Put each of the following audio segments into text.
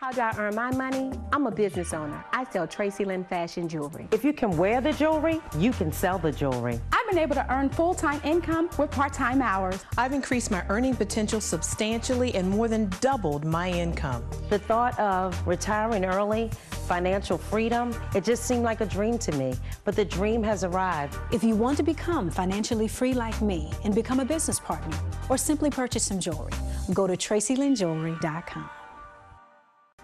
How do I earn my money? I'm a business owner. I sell Traci Lynn fashion jewelry. If you can wear the jewelry, you can sell the jewelry. I've been able to earn full-time income with part-time hours. I've increased my earning potential substantially and more than doubled my income. The thought of retiring early, financial freedom, it just seemed like a dream to me, but the dream has arrived. If you want to become financially free like me and become a business partner or simply purchase some jewelry, go to TraciLynnJewelry.com.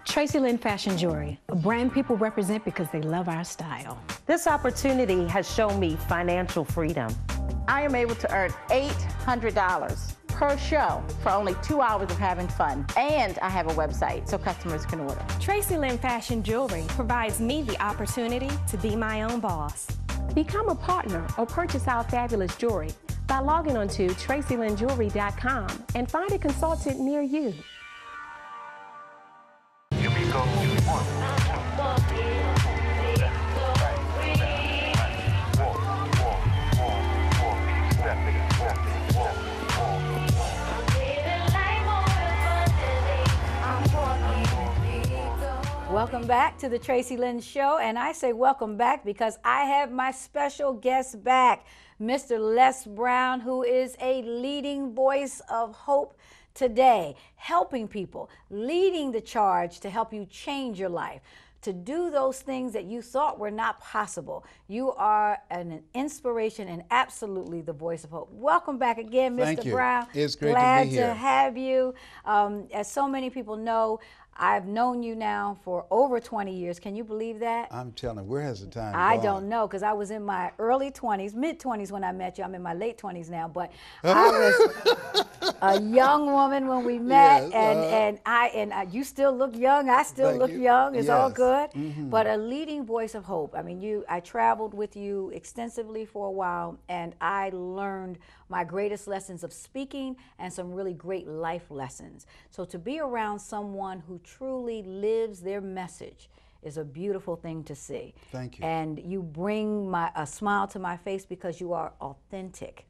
Traci Lynn Fashion Jewelry, a brand people represent because they love our style. This opportunity has shown me financial freedom. I am able to earn $800 per show for only 2 hours of having fun. And I have a website so customers can order. Traci Lynn Fashion Jewelry provides me the opportunity to be my own boss. Become a partner or purchase our fabulous jewelry by logging on to TraciLynnJewelry.com and find a consultant near you. Welcome back to the Traci Lynn Show, and I say welcome back because I have my special guest back, Mr. Les Brown, who is a leading voice of hope today, helping people, leading the charge to help you change your life, to do those things that you thought were not possible. You are an inspiration and absolutely the voice of hope. Welcome back again, Mr. Thank you. Brown. It's great Glad to be here. to have you. As so many people know, I've known you now for over 20 years. Can you believe that? I'm telling you, where has the time I gone? don't know, because I was in my early 20s, mid-20s when I met you. I'm in my late 20s now, but I was a young woman when we met, Yes, and you still look young. I still look young. It's all good. But a leading voice of hope. I mean, I traveled with you extensively for a while, and I learned my greatest lessons of speaking and some really great life lessons. So to be around someone who truly lives their message is a beautiful thing to see. Thank you. And you bring a smile to my face because you are authentic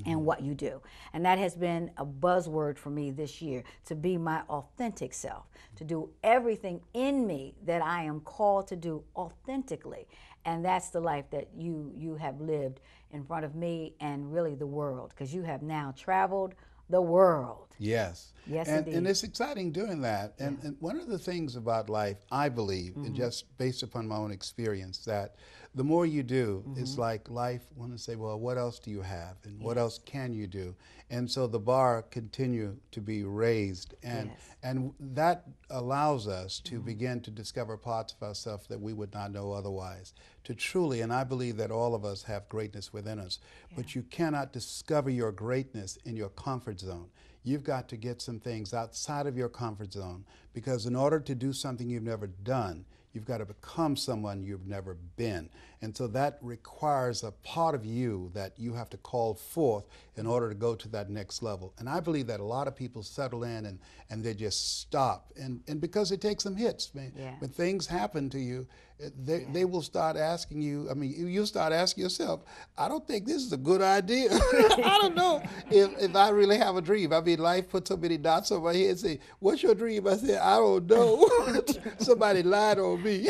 in what you do. And that has been a buzzword for me this year, to be my authentic self, to do everything in me that I am called to do authentically. And that's the life that you have lived in front of me and really the world, because you have now traveled the world. Yes. Yes, and indeed. it's exciting doing that. And one of the things about life, I believe, and just based upon my own experience, that the more you do, it's like life want to say, well, what else do you have? And what else can you do? And so the bar continue to be raised. And that allows us to begin to discover parts of ourselves that we would not know otherwise. To truly, and I believe that all of us have greatness within us, but you cannot discover your greatness in your comfort zone. You've got to get some things outside of your comfort zone, because in order to do something you've never done, you've got to become someone you've never been. And so that requires a part of you that you have to call forth in order to go to that next level. And I believe that a lot of people settle in and they just stop. And because it takes some hits, man. When things happen to you, they will start asking you, I mean, you'll start asking yourself, I don't think this is a good idea. I don't know if I really have a dream. I mean, life put so many dots on my head and say, what's your dream? I said, I don't know. Somebody lied on me.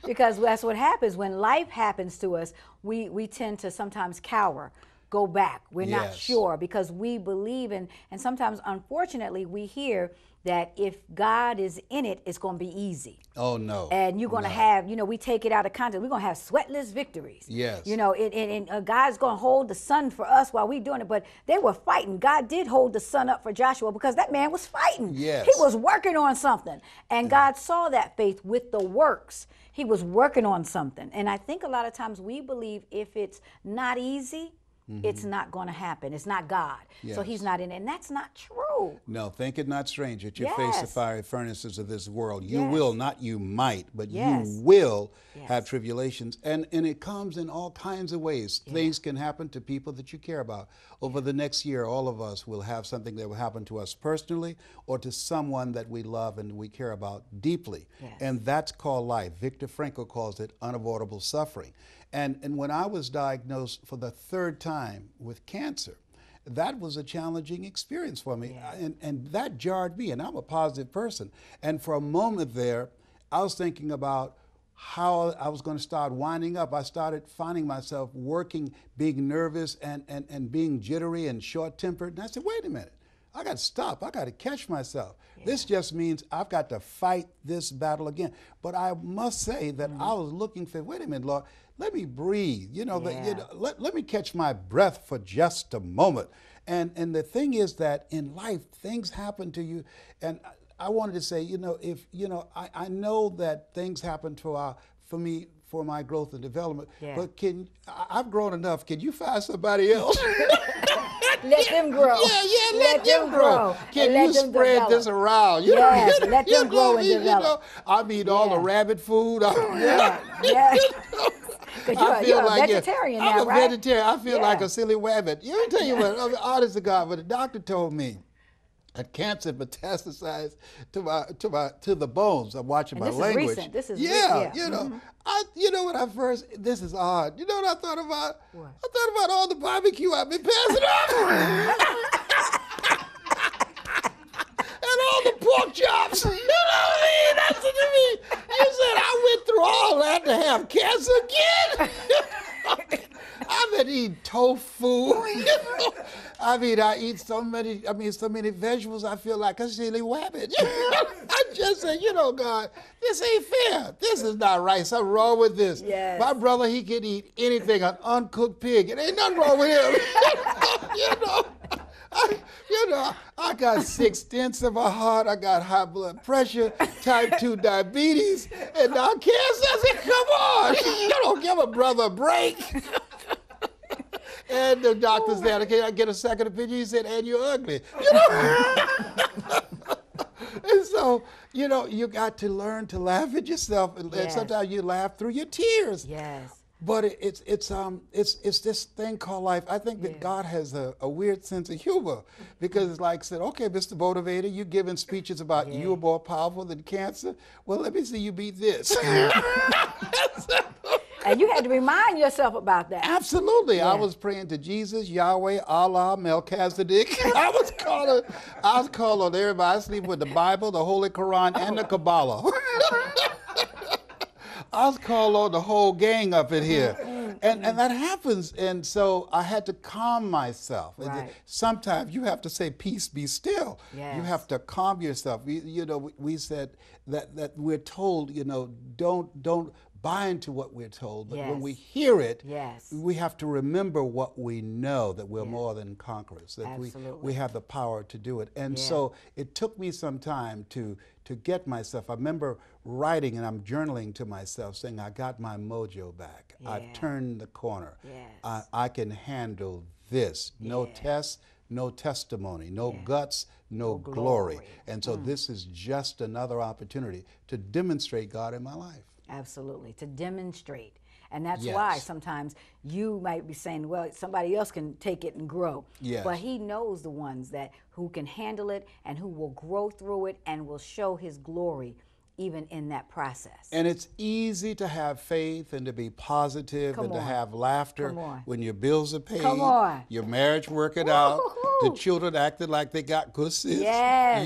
Because that's what happens when life happens to us. We tend to sometimes cower, go back. We're not sure because we believe in, and sometimes, unfortunately, we hear that if God is in it, it's going to be easy. Oh, no. And you're going to have, we take it out of context. We're going to have sweatless victories. Yes. And God's going to hold the sun for us while we're doing it. But they were fighting. God did hold the sun up for Joshua because that man was fighting. Yes. He was working on something. And God saw that faith with the works. He was working on something. And I think a lot of times we believe if it's not easy, it's not going to happen. It's not God. So he's not in it. And that's not true. No, think it not strange that you face the fiery furnaces of this world. You will, not you might, but you will have tribulations. And it comes in all kinds of ways. Things can happen to people that you care about. Over the next year, all of us will have something that will happen to us personally or to someone that we love and we care about deeply. And that's called life. Viktor Frankl calls it unavoidable suffering. And when I was diagnosed for the third time with cancer, that was a challenging experience for me. And that jarred me, and I'm a positive person. And for a moment there, I was thinking about how I was going to start winding up. I started finding myself working, being nervous and being jittery and short-tempered. And I said, wait a minute, I got to stop. I got to catch myself. This just means I've got to fight this battle again. But I must say that I was looking for, wait a minute, Lord, let me breathe. Let me catch my breath for just a moment. And the thing is that in life, things happen to you. And I wanted to say, I know that things happen for me, for my growth and development, but I've grown enough. Can you find somebody else? Let them grow. Let them grow. Can you spread this around? Let them grow and develop. I'm eating all the rabbit food. Because you're a vegetarian now, right? I'm a vegetarian. I feel like a silly rabbit. Let me tell you what, I'm honest to God, but the doctor told me that cancer metastasized to the bones. I'm watching my language. This is recent. This When I first, this is odd. You know what I thought about? What? I thought about all the barbecue I've been passing on. And all the pork chops. You know what I mean? That's what you mean. You said I went through all that to have cancer again? I've been eating tofu. I eat so many vegetables, I feel like a silly rabbit. I just say, God, this ain't fair. This is not right. Something wrong with this. Yes. My brother, he can eat anything, an uncooked pig. It ain't nothing wrong with him. I got 6 stents in my heart. I got high blood pressure, type 2 diabetes, and now cancer. I said, come on. You don't give a brother a break. And the doctor said, okay, I get a second opinion. He said, and you're ugly. And so, you got to learn to laugh at yourself. And sometimes you laugh through your tears. Yes. But it's this thing called life. I think that God has a weird sense of humor, because it's like said, okay, Mr. Motivator, you giving speeches about you are more powerful than cancer. Well, let me see you beat this. And you had to remind yourself about that. Absolutely. Yeah. I was praying to Jesus, Yahweh, Allah, Melchizedek. I was calling on everybody. I sleep with the Bible, the Holy Quran, and the Kabbalah. I was calling on the whole gang up in here. And that happens. And so I had to calm myself. Right. Sometimes you have to say, peace, be still. Yes. You have to calm yourself. We said that we're told, don't buy into what we're told, but when we hear it, we have to remember what we know, that we're more than conquerors, that we have the power to do it. And so it took me some time to get myself. I remember writing, and I'm journaling to myself, saying, I got my mojo back. I've turned the corner. I can handle this. No tests, no testimony, no guts, no glory. And so this is just another opportunity to demonstrate God in my life. Absolutely, to demonstrate. And that's why sometimes you might be saying, well, somebody else can take it and grow. Yes. But he knows the ones who can handle it and who will grow through it and will show his glory even in that process. And it's easy to have faith and to be positive and to have laughter when your bills are paid, your marriage working out, the children acting like they got good sense,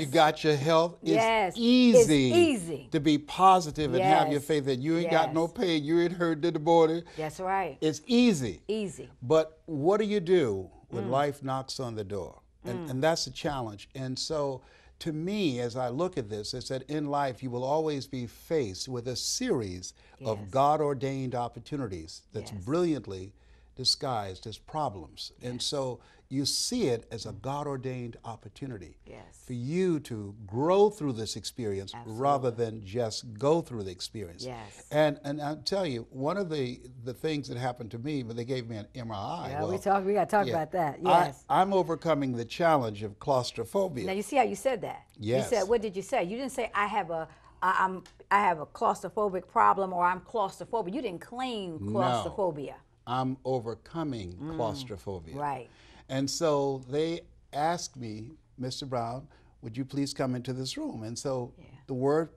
you got your health. It's easy to be positive and have your faith that you ain't got no pain, you ain't hurt to the border. That's right. It's easy. Easy. But what do you do when life knocks on the door? And that's a challenge. And so to me, as I look at this, it's that in life you will always be faced with a series of God-ordained opportunities that's brilliantly disguised as problems. And so you see it as a God-ordained opportunity for you to grow through this experience rather than just go through the experience. And I'll tell you, one of the things that happened to me when they gave me an MRI. Yeah, we got to talk about that. Yes. I'm overcoming the challenge of claustrophobia. Now you see how you said that. Yes. You said, what did you say? You didn't say I have a claustrophobic problem or I'm claustrophobic. You didn't claim claustrophobia. No, I'm overcoming claustrophobia. Right. And so they asked me, Mr. Brown, would you please come into this room? And so the word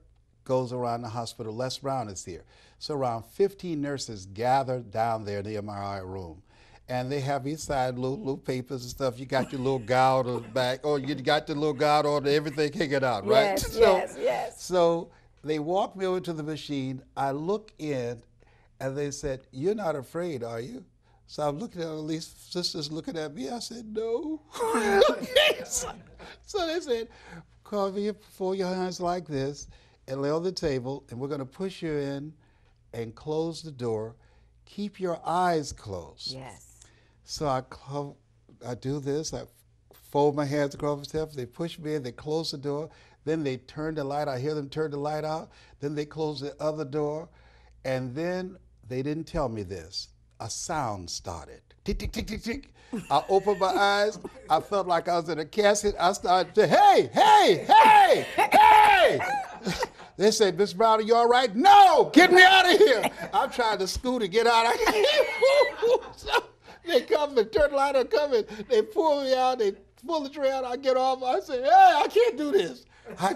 goes around the hospital, Les Brown is here. So around 15 nurses gathered down there in the MRI room. and they have inside little papers and stuff. You got your little gout on the back, or you got the little gout on everything hanging out, right? Yes, yes, yes. So they walked me over to the machine. I look in, and they said, "You're not afraid, are you?" So I'm looking at all these sisters looking at me. I said, "No." So they said, "Cover your, fold your hands like this and lay on the table, and we're going to push you in and close the door. Keep your eyes closed." Yes. So I do this. I fold my hands across the table. They push me in. They close the door. Then they turn the light. I hear them turn the light out. Then they close the other door. And then they didn't tell me this. A sound started. Tick, tick, tick, tick, tick. I opened my eyes. I felt like I was in a casket. I started to, hey, hey, hey, hey. They said, "Miss Brown, are you all right?" "No, get me out of here." I'm trying to scoot and get out of here. So they come and turn the light on, come in. They pull me out. They pull the tray out. I get off. I say, "Hey, I can't do this. I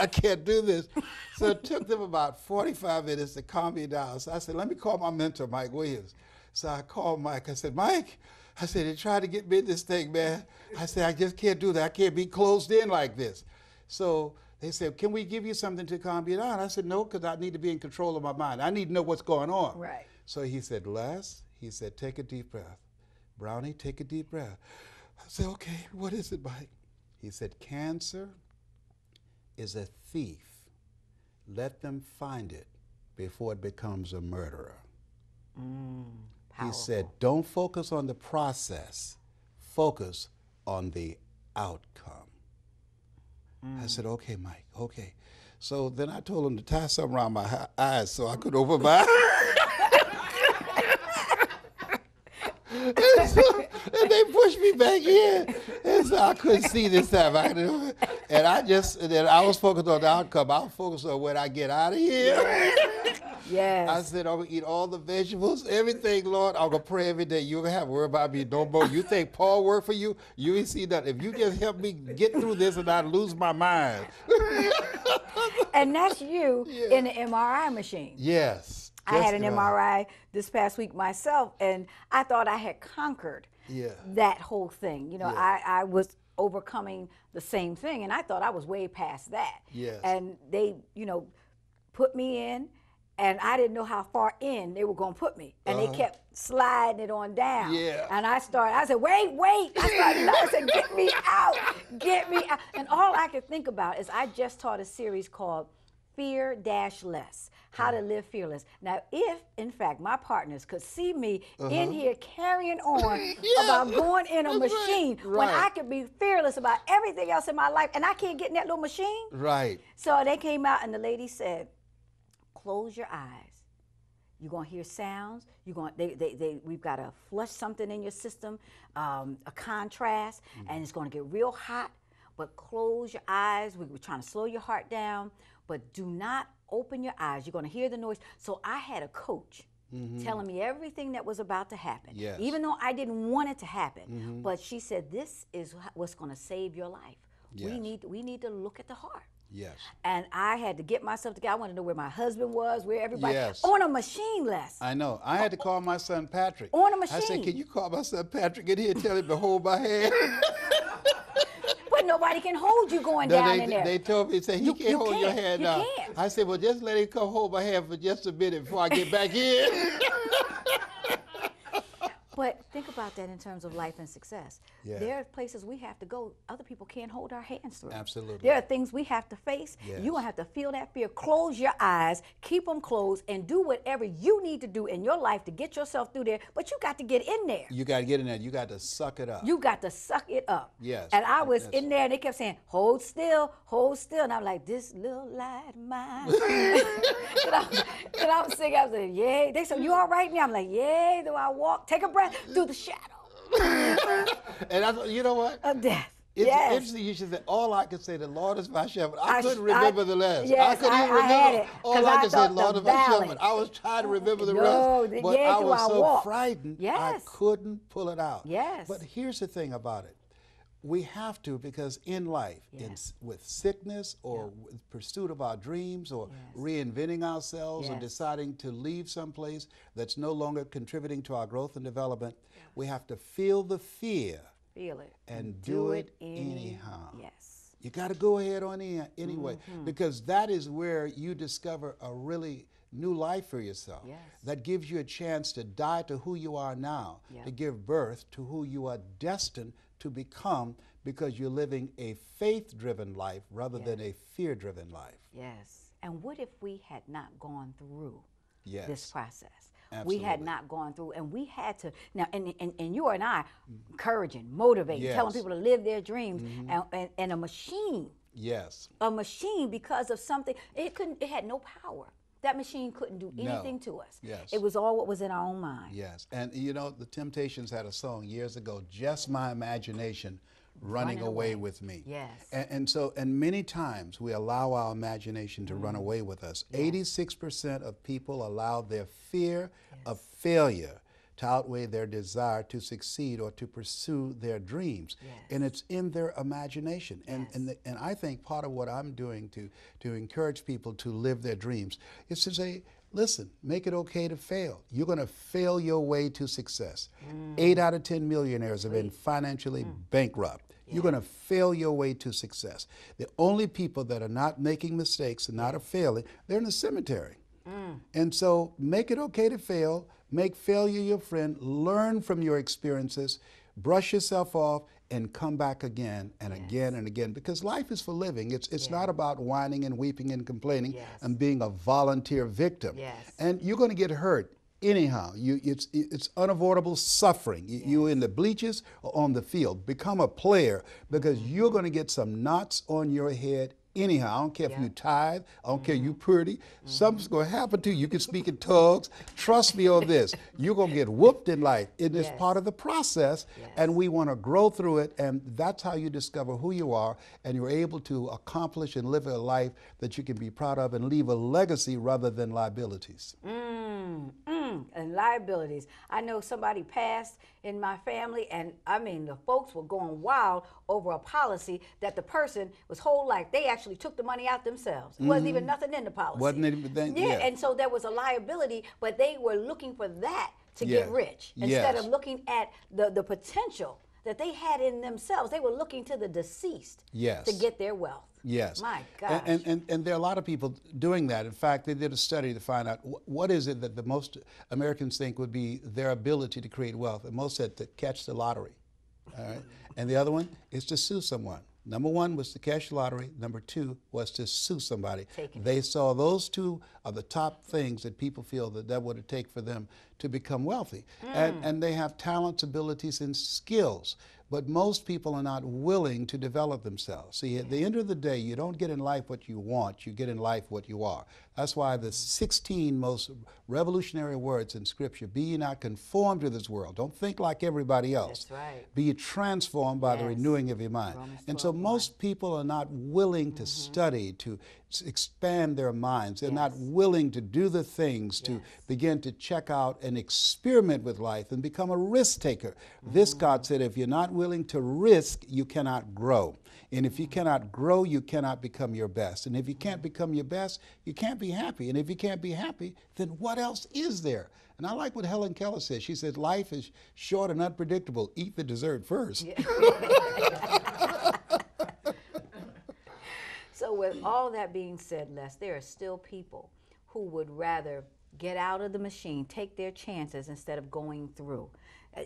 can't do this." So it took them about 45 minutes to calm me down. So I said, "Let me call my mentor, Mike Williams." So I called Mike. I said, "Mike," I said, "they tried to get me in this thing, man." I said, "I just can't do that. I can't be closed in like this." So they said, "Can we give you something to calm you down?" I said, "No, because I need to be in control of my mind. I need to know what's going on." Right. So he said, "Les," he said, "take a deep breath. Brownie, take a deep breath." I said, "Okay, what is it, Mike?" He said, "Cancer is a thief. Let them find it before it becomes a murderer." He said, "Don't focus on the process, focus on the outcome." I said, "Okay, Mike, okay." So then I told him to tie something around my eyes so I could open my eyes. And they pushed me back in. And so I couldn't see this time. And I was focused on the outcome. I was focused on when I get out of here. Yes. I said, "I'm going to eat all the vegetables, everything, Lord. I'm going to pray every day. You don't have to worry about me no more. You think Paul worked for you? You ain't see nothing. If you just help me get through this and not lose my mind." And that's you in the MRI machine. Yes. I had an MRI this past week myself, and I thought I had conquered that whole thing. You know, I was overcoming the same thing, and I thought I was way past that. Yes. And they, you know, put me in, and I didn't know how far in they were going to put me. And they kept sliding it on down. Yeah. And I said, wait. I said, get me out. And all I could think about is I just taught a series called Fear-Less, How to Live Fearless. Now, if, in fact, my partners could see me in here carrying on about going in a machine when I could be fearless about everything else in my life, and I can't get in that little machine. Right. So they came out, and the lady said, "Close your eyes. You're gonna hear sounds. We've got to flush something in your system, a contrast, and it's gonna get real hot. But close your eyes. We're trying to slow your heart down, but do not open your eyes. You're gonna hear the noise." So I had a coach telling me everything that was about to happen, even though I didn't want it to happen. But she said, "This is what's gonna save your life. We need to look at the heart." Yes. And I had to get myself together. I wanted to know where my husband was, where everybody. On a machine, Les. I know. I had to call my son Patrick. On a machine. I said, "Can you call my son Patrick in here and tell him to hold my hand?" But nobody can hold you going down in there. They told me, he can't hold your hand now. Can't. I said, "Well, just let him come hold my hand for just a minute before I get back in." But think about that in terms of life and success. Yeah. There are places we have to go other people can't hold our hands through. Absolutely. There are things we have to face. Yes. You're going to have to feel that fear. Close your eyes, keep them closed, and do whatever you need to do in your life to get yourself through there. But you got to get in there. You got to get in there. You got to suck it up. You got to suck it up. Yes. And I was in there, and they kept saying, hold still. And I'm like, this little light of mine. and I'm singing, I was like, yay. They said, you all right now? I'm like, yay. Though I walk, take a breath through the shadow. And I thought, you know what? Of death. It's interesting you should say, all I could say, the Lord is my shepherd. I couldn't remember the rest. Yes, I couldn't even remember. All I could say, Lord is my shepherd. I was trying to remember the rest. But I was so frightened, I couldn't pull it out. Yes. But here's the thing about it. we have to, because in life, with sickness or with pursuit of our dreams or reinventing ourselves or deciding to leave someplace that's no longer contributing to our growth and development, we have to feel the fear. Feel it. And do it anyhow. Yes. You got to go ahead on anyway, because that is where you discover a really new life for yourself. That gives you a chance to die to who you are now, to give birth to who you are destined to become, because you're living a faith-driven life rather than a fear-driven life. Yes. And what if we had not gone through this process? Absolutely. We had not gone through, and we had to, now, and you and I, encouraging, motivating, telling people to live their dreams, and a machine. Yes. A machine, because of something, it had no power. That machine couldn't do anything to us. Yes. It was all what was in our own mind. Yes. And you know, the Temptations had a song years ago, Just My Imagination Running away with me. Yes. And many times we allow our imagination to run away with us. 86% of people allow their fear of failure to outweigh their desire to succeed or to pursue their dreams. And it's in their imagination. And I think part of what I'm doing to encourage people to live their dreams is to say, listen, make it okay to fail. You're going to fail your way to success. 8 out of 10 millionaires have been financially bankrupt. You're going to fail your way to success. The only people that are not making mistakes and not failing, they're in the cemetery. And so make it okay to fail. Make failure your friend. Learn from your experiences. Brush yourself off and come back again and again and again, because life is for living. It's not about whining and weeping and complaining and being a volunteer victim. And you're going to get hurt anyhow. It's unavoidable suffering. You're in the bleachers or on the field. Become a player, because you're going to get some knots on your head anyhow. I don't care if you tithe. I don't care you pretty. Something's going to happen to you. You can speak in tongues. Trust me on this. You're going to get whooped in life. It is part of the process, and we want to grow through it, and that's how you discover who you are, and you're able to accomplish and live a life that you can be proud of and leave a legacy rather than liabilities. And liabilities. I know somebody passed in my family, and I mean, the folks were going wild over a policy that the person was whole life. They actually took the money out themselves. It wasn't even nothing in the policy. Wasn't even and so there was a liability, but they were looking for that to get rich instead of looking at the potential that they had in themselves. They were looking to the deceased to get their wealth. Yes. My gosh. And there are a lot of people doing that. In fact, they did a study to find out what is it that the most Americans think would be their ability to create wealth. And most said to catch the lottery. All right? And the other one is to sue someone. Number one was to catch the lottery. Number two was to sue somebody. They saw those two are the top things that people feel that would take for them to become wealthy. And they have talents, abilities, and skills. But most people are not willing to develop themselves. See, at the end of the day, you don't get in life what you want, you get in life what you are. That's why the 16 most revolutionary words in Scripture, be ye not conformed to this world. Don't think like everybody else. That's right. Be ye transformed by the renewing of your mind. And so most people are not willing to study, to expand their minds. They're not willing to do the things to begin to check out and experiment with life and become a risk taker. This, God said, if you're not willing to risk, you cannot grow. And if you cannot grow, you cannot become your best. And if you can't become your best, you can't be happy. And if you can't be happy, then what else is there? And I like what Helen Keller said. She said, life is short and unpredictable. Eat the dessert first. So with all that being said, Les, there are still people who would rather get out of the machine, take their chances instead of going through.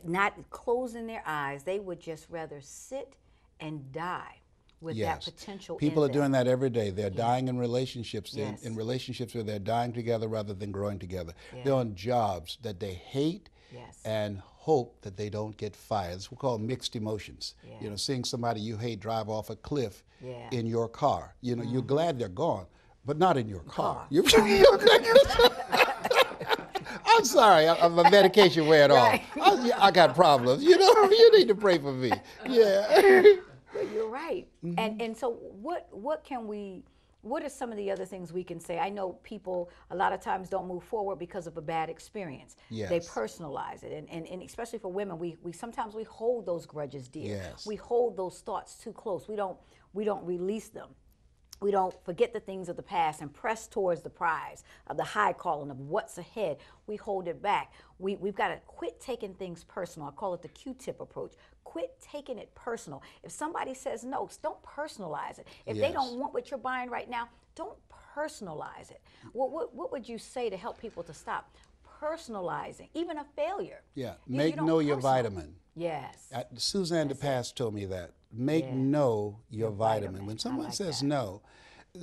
Not closing their eyes, they would just rather sit and die with that potential. People are doing that every day. They're dying in relationships, in relationships where they're dying together rather than growing together. They're on jobs that they hate and hope that they don't get fired. It's what we call mixed emotions. You know, seeing somebody you hate drive off a cliff in your car. You know, you're glad they're gone, but not in your car. I'm sorry, my medication wearing off. I got problems. You know, you need to pray for me. Yeah. You're right. And so what can we what are some of the other things we can say? I know people a lot of times don't move forward because of a bad experience. Yes. They personalize it, and especially for women, we sometimes we hold those grudges dear. Yes. We hold those thoughts too close. We don't release them. We don't forget the things of the past and press towards the prize of the high calling of what's ahead. We hold it back. We've got to quit taking things personal. I call it the Q-tip approach. Quit taking it personal. If somebody says no, don't personalize it. If they don't want what you're buying right now, don't personalize it. What would you say to help people to stop personalizing, even a failure? Yeah, You don't know your personal. vitamin. Yes. Suzanne DePass told me that. Know your vitamin. When someone like says that. no,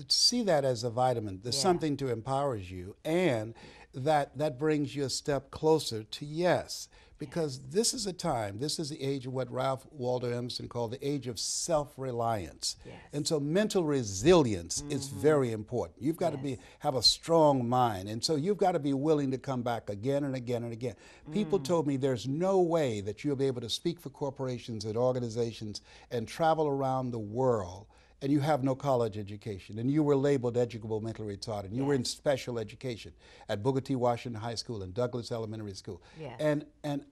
see that as a vitamin. There's something to empowers you, and that brings you a step closer to yes. Because this is a time, this is the age of what Ralph Waldo Emerson called the age of self-reliance. Yes. And so mental resilience is very important. You've got to have a strong mind. And so you've got to be willing to come back again and again and again. People told me there's no way that you'll be able to speak for corporations and organizations and travel around the world and you have no college education, and you were labeled educable mentally retarded, and you were in special education at Booker T. Washington High School and Douglas Elementary School. And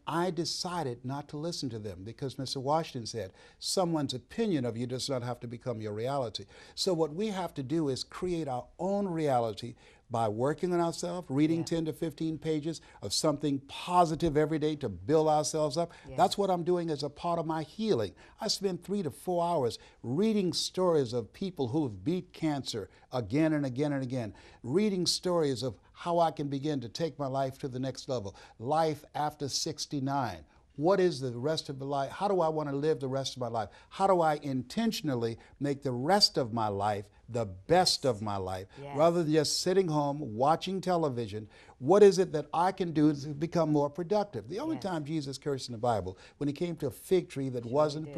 I decided not to listen to them because Mr. Washington said, someone's opinion of you does not have to become your reality. So what we have to do is create our own reality by working on ourselves, reading 10 to 15 pages of something positive every day to build ourselves up. That's what I'm doing as a part of my healing. I spend 3 to 4 hours reading stories of people who have beat cancer again and again and again, reading stories of how I can begin to take my life to the next level, life after 69. What is the rest of the life? How do I want to live the rest of my life? How do I intentionally make the rest of my life the best of my life, rather than just sitting home watching television? What is it that I can do to become more productive? The only time Jesus cursed in the Bible, when he came to a fig tree that wasn't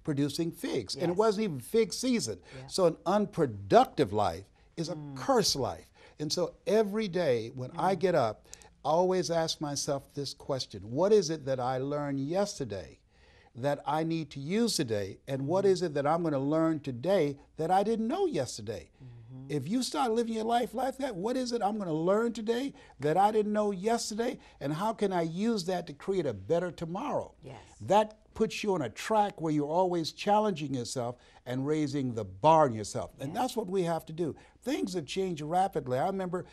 producing figs, and it wasn't even fig season. So an unproductive life is a cursed life. And so every day when I get up, I always ask myself this question: what is it that I learned yesterday that I need to use today, and what is it that I'm going to learn today that I didn't know yesterday? If you start living your life like that, what is it I'm going to learn today that I didn't know yesterday, and how can I use that to create a better tomorrow? That puts you on a track where you're always challenging yourself and raising the bar on yourself. And that's what we have to do. Things have changed rapidly. I remember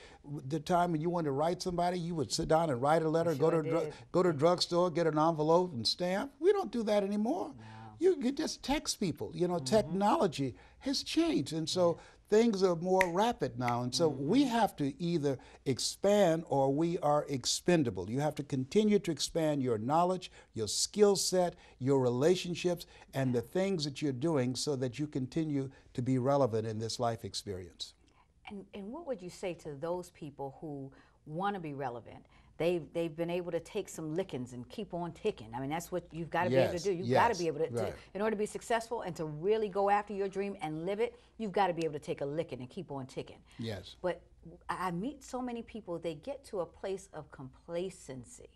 the time when you wanted to write somebody, you would sit down and write a letter, go to a drugstore, get an envelope and stamp. We don't do that anymore. You just text people. You know, technology has changed. And so things are more rapid now, and so we have to either expand or we are expendable. You have to continue to expand your knowledge, your skill set, your relationships, and the things that you're doing so that you continue to be relevant in this life experience. And what would you say to those people who want to be relevant? They've been able to take some lickings and keep on ticking. I mean, that's what you've got to be able to do. You've got to be able to, in order to be successful and to really go after your dream and live it, you've got to be able to take a licking and keep on ticking. But I meet so many people, they get to a place of complacency.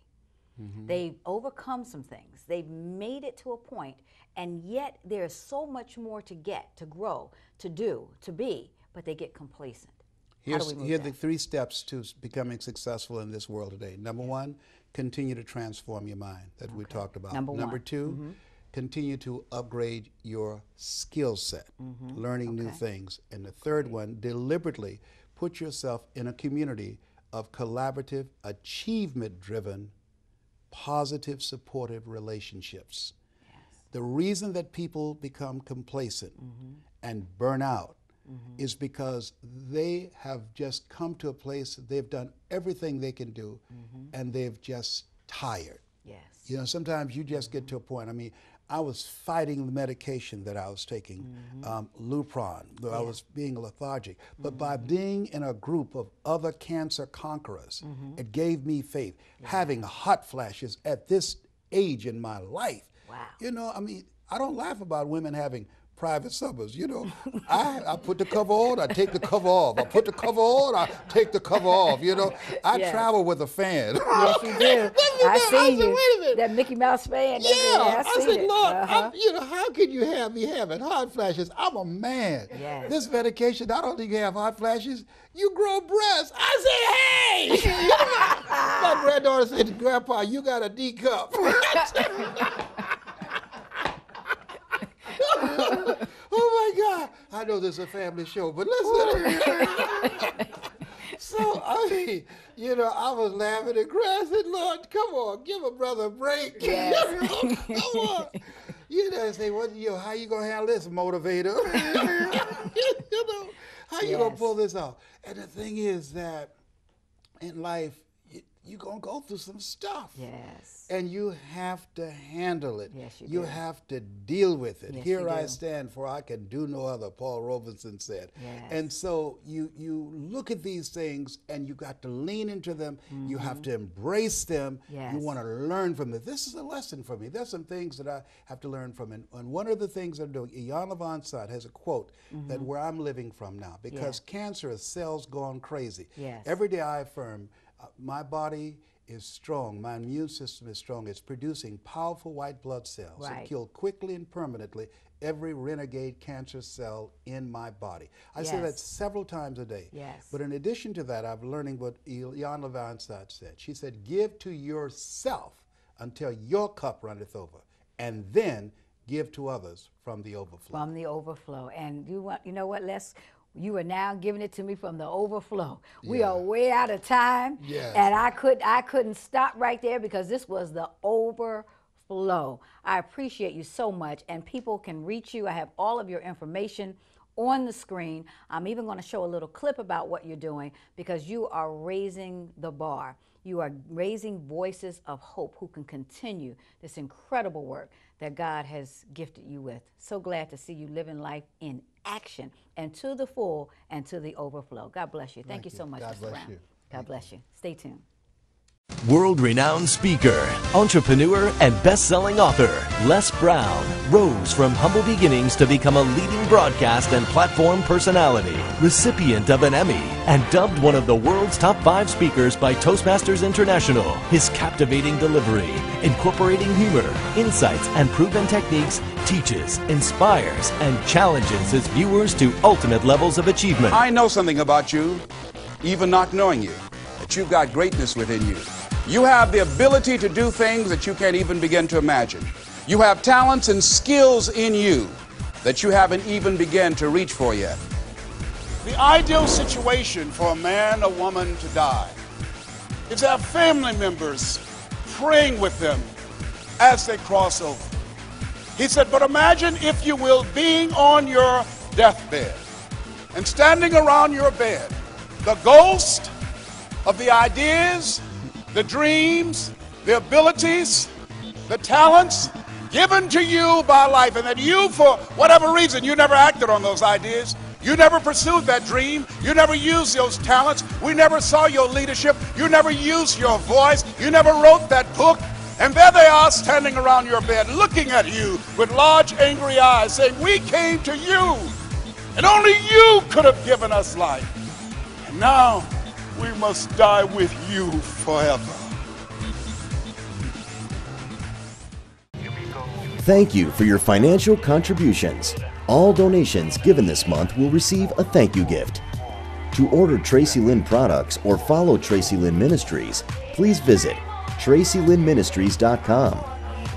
They've overcome some things. They've made it to a point, and yet there's so much more to get, to grow, to do, to be, but they get complacent. Here are the 3 steps to becoming successful in this world today. Number 1, continue to transform your mind that we talked about. Number 2, continue to upgrade your skill set, learning new things. And the third one, deliberately put yourself in a community of collaborative, achievement-driven, positive, supportive relationships. The reason that people become complacent and burn out is because they have just come to a place that they've done everything they can do, and they've just tired. You know, sometimes you just get to a point. I mean, I was fighting the medication that I was taking, Lupron, I was being lethargic. But by being in a group of other cancer conquerors, it gave me faith. Having hot flashes at this age in my life. You know, I mean, I don't laugh about women having private summers, you know. I put the cover on, I take the cover off. I put the cover on, I take the cover off, you know. I travel with a fan. Yes, you do. I see you. Wait a minute. That Mickey Mouse fan. Yeah, I said, Lord, you know, how can you have me having hot flashes? I'm a man. Yes. This medication, not only you have hot flashes, you grow breasts. I said, hey! My granddaughter said, Grandpa, you got a D cup. Oh my God! I know this is a family show, but listen. So I mean, you know, I was laughing and crying. I said, Lord, come on, give a brother a break. Yes. Come on. You know, say, how you gonna handle this, motivator? You know, how you gonna pull this off? And the thing is that in life, you're going to go through some stuff. Yes. And you have to handle it. Yes, you do. You have to deal with it. Yes, Here I stand, for I can do no other, Paul Robeson said. Yes. And so you look at these things and you got to lean into them. Mm-hmm. You have to embrace them. Yes. You want to learn from it. This is a lesson for me. There's some things that I have to learn from. And one of the things I'm doing, Ian Levant's has a quote that where I'm living from now, because cancer is cells gone crazy. Yes. Every day I affirm, my body is strong. My immune system is strong. It's producing powerful white blood cells that kill quickly and permanently every renegade cancer cell in my body. I say that several times a day. Yes. But in addition to that, I'm learning what Ian Levant said. She said, give to yourself until your cup runneth over, and then give to others from the overflow. From the overflow. And you know what, Les? You are now giving it to me from the overflow. We are way out of time, and I couldn't stop right there because this was the overflow. I appreciate you so much, and people can reach you. I have all of your information on the screen. I'm even going to show a little clip about what you're doing because you are raising the bar. You are raising voices of hope who can continue this incredible work that God has gifted you with. So glad to see you living life in action and to the full and to the overflow. God bless you. Thank you so much, Mr. Brown. God bless you. Stay tuned. World-renowned speaker, entrepreneur, and best-selling author, Les Brown rose from humble beginnings to become a leading broadcast and platform personality, recipient of an Emmy, and dubbed one of the world's top 5 speakers by Toastmasters International. His captivating delivery, incorporating humor, insights, and proven techniques, teaches, inspires, and challenges his viewers to ultimate levels of achievement. I know something about you, even not knowing you, that you've got greatness within you. You have the ability to do things that you can't even begin to imagine. You have talents and skills in you that you haven't even begun to reach for yet. The ideal situation for a man or woman to die is to have family members praying with them as they cross over. He said, but imagine, if you will, being on your deathbed and standing around your bed, the ghost of the ideas, the dreams, the abilities, the talents given to you by life, and that you, for whatever reason, you never acted on those ideas. You never pursued that dream. You never used those talents. We never saw your leadership. You never used your voice. You never wrote that book. And there they are standing around your bed looking at you with large angry eyes saying, we came to you and only you could have given us life. And now we must die with you forever. Thank you for your financial contributions. All donations given this month will receive a thank you gift. To order Traci Lynn products or follow Traci Lynn Ministries, please visit TraciLynnMinistries.com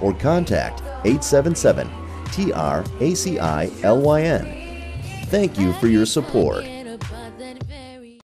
or contact 877-TRACILYN. Thank you for your support.